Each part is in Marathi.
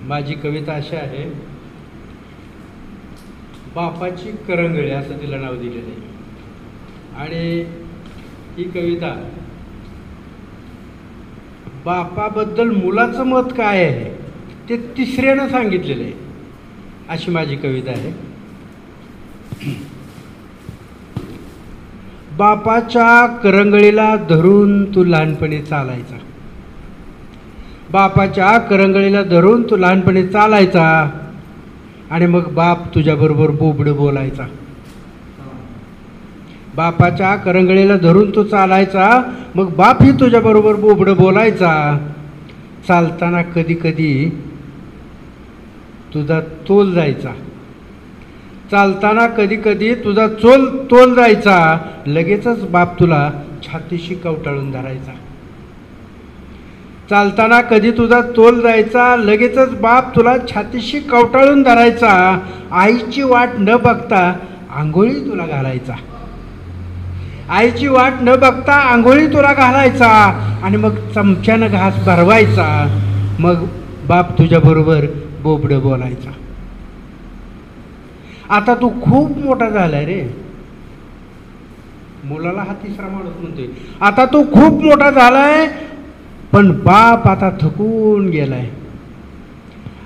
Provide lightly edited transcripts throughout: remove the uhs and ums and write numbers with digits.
माझी कविता अशी आहे, बापाची करंगळी असं तिला नाव दिलेलं आहे. आणि ही कविता बापाबद्दल मुलाचं मत काय आहे ते तिसऱ्यानं सांगितलेलं आहे, अशी माझी कविता आहे. बापाच्या करंगळीला धरून तू लहानपणी चालायचा, बापाच्या करंगळीला धरून तू लहानपणी चालायचा, आणि मग बाप तुझ्याबरोबर बोबडं बोलायचा. बापाच्या करंगळीला धरून तू चालायचा, मग बापही तुझ्याबरोबर बोबडं बोलायचा. चालताना कधी कधी तुझा तोल जायचा, चालताना कधी कधी तुझा तोल जायचा. लगेचच बाप तुला छातीशी कवटाळून धरायचा. चालताना कधी तुझा तोल जायचा, लगेचच बाप तुला छातीशी कवटाळून धरायचा. आईची वाट न बघता आंघोळी तुला घालायचा, आईची वाट न बघता आंघोळी तुला घालायचा. आणि मग चमच्यानं घास भरवायचा, मग बाप तुझ्याबरोबर बोबडं बोलायचा. आता तू खूप मोठा झालाय रे, मुलाला हा तिसरा माणूस म्हणतोय. आता तू खूप मोठा झालाय, पण बाप आता थकून गेलाय.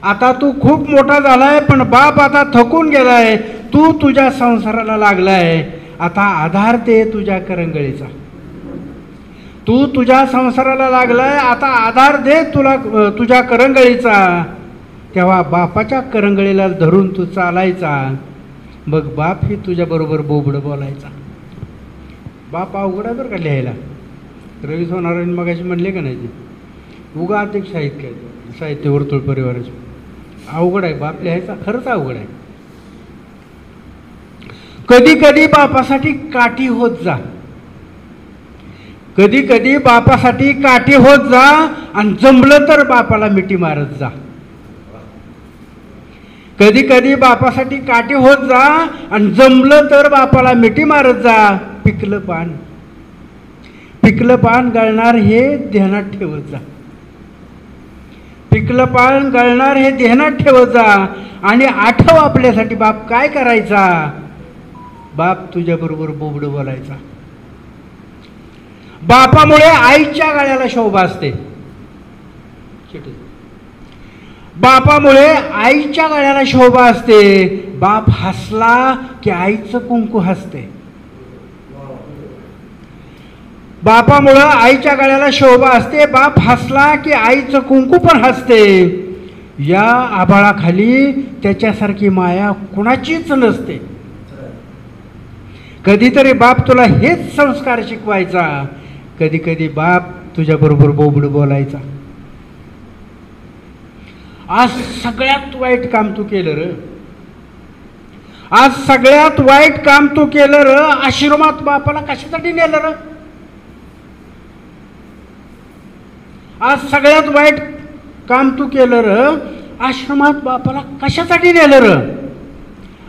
आता तू खूप मोठा झालाय, पण बाप आता थकून गेलाय. तू तुझ्या संसाराला लागलाय, आता आधार दे तुझ्या करंगळीचा. तू तुझ्या संसाराला लागलाय, आता आधार दे तुला तुझ्या करंगळीचा. तेव्हा बापाच्या करंगळीला धरून तू चालायचा, मग बाप ही तुझ्याबरोबर बोबडं बोलायचा. बाप अवघड आहे बरं का लिहायला. रवी सोनारांनी मगाशी म्हणले का नाही, ते उगा अध्यक्ष साहित्य वर्तुळ परिवाराचे अवघड आहे बाप लिहायचा, खरंच अवघड आहे. कधी कधी बापासाठी काठी होत जा, कधी कधी बापासाठी काठी होत जा, आणि जमलं तर बापाला मिठी मारत जा. कधी कधी बापासाठी काठी होत जा, आणि जमलं तर बापाला मिठी मारत जा. पिकलं पान, पिकलं पान गळणार हे ध्यानात ठेवत जा, पिकलं पान गळणार हे ध्यानात ठेवत जा. आणि आठव आपल्यासाठी बाप काय करायचा. बाप तुझ्याबरोबर बोबडं बोलायचा. बापामुळे आईच्या गळ्याला शोभा असते, बापामुळे आईच्या गळ्याला शोभा असते. बाप हसला की आईचं कुंकू हसते, बापामुळं आईच्या गळ्याला शोभा असते. बाप हसला की आईचं कुंकू पण हसते. या आभाळाखाली त्याच्यासारखी माया कुणाचीच नसते. कधीतरी बाप तुला हेच संस्कार शिकवायचा, कधी कधी बाप तुझ्याबरोबर बोबडं बोलायचा. आज सगळ्यात वाईट काम तू केलं र, आज सगळ्यात वाईट काम तू केलं र. आश्रमात बापाला कशासाठी नेलं र. आज सगळ्यात वाईट काम तू केलं र, आश्रमात बापाला कशासाठी नेलं र.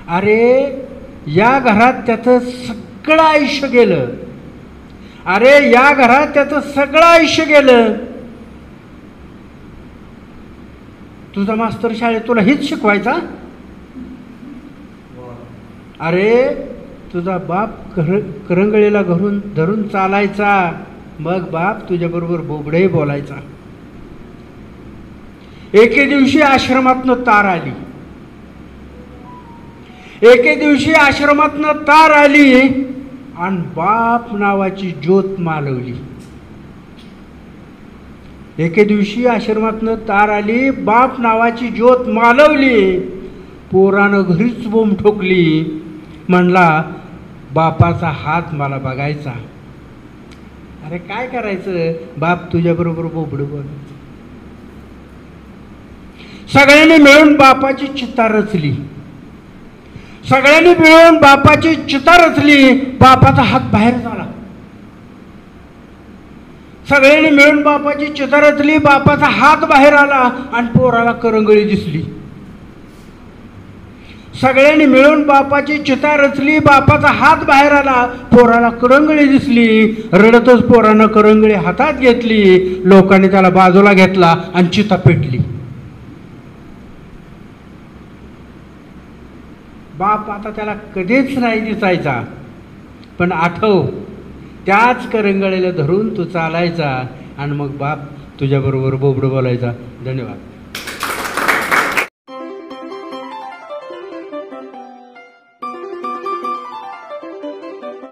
अरे या घरात त्याचं सगळं आयुष्य गेलं, अरे या घरात त्याचं सगळं आयुष्य गेलं. तुझा मास्तर शाळेत तुला हेच शिकवायचा. अरे तुझा बाप करंगळीला धरून चालायचा, मग बाप तुझ्याबरोबर बोबडे बोलायचा. एके दिवशी आश्रमातनं तार आली, एके दिवशी आश्रमातनं तार आली, आणि बाप नावाची ज्योत मालवली. एके दिवशी आश्रमातनं तार आली, बाप नावाची ज्योत मालवली. पोरानं घरीच बोंब ठोकली, म्हणला बापाचा हात मला बघायचा. अरे काय करायचं, बाप तुझ्याबरोबर बोबडं बोलायचं. सगळ्यांनी मिळून बापाची चिता रचली, सगळ्यांनी मिळून बापाची चिता रचली. बापाचा हात बाहेर झाला, सगळ्यांनी मिळून बापाची चिता रचली. बापाचा हात बाहेर आला, आणि पोराला करंगळी दिसली. सगळ्यांनी मिळून बापाची चिता रचली, बापाचा हात बाहेर आला, पोराला करंगळी दिसली. रडतच पोरानं करंगळी हातात घेतली. लोकांनी त्याला बाजूला घेतला आणि चिता पेटली. बाप आता त्याला कधीच नाही दिसायचा, पण आठव त्याच करंगळीला धरून तू चालायचा आणि मग बाप तुझ्याबरोबर बोबडं बोलायचा. धन्यवाद.